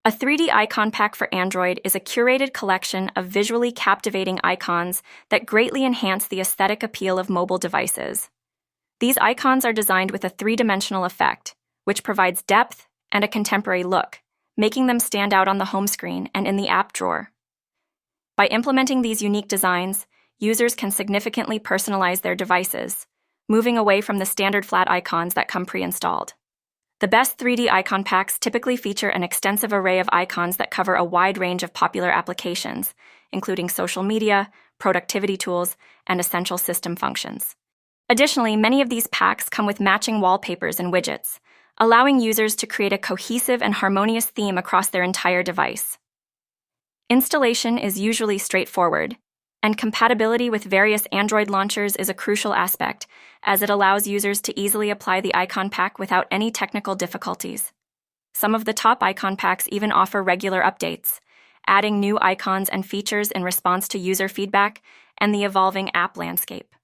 A 3D icon pack for Android is a curated collection of visually captivating icons that greatly enhance the aesthetic appeal of mobile devices. These icons are designed with a three-dimensional effect, which provides depth and a contemporary look, making them stand out on the home screen and in the app drawer. By implementing these unique designs, users can significantly personalize their devices, moving away from the standard flat icons that come pre-installed. The best 3D icon packs typically feature an extensive array of icons that cover a wide range of popular applications, including social media, productivity tools, and essential system functions. Additionally, many of these packs come with matching wallpapers and widgets, allowing users to create a cohesive and harmonious theme across their entire device. Installation is usually straightforward, and compatibility with various Android launchers is a crucial aspect, as it allows users to easily apply the icon pack without any technical difficulties. Some of the top icon packs even offer regular updates, adding new icons and features in response to user feedback and the evolving app landscape.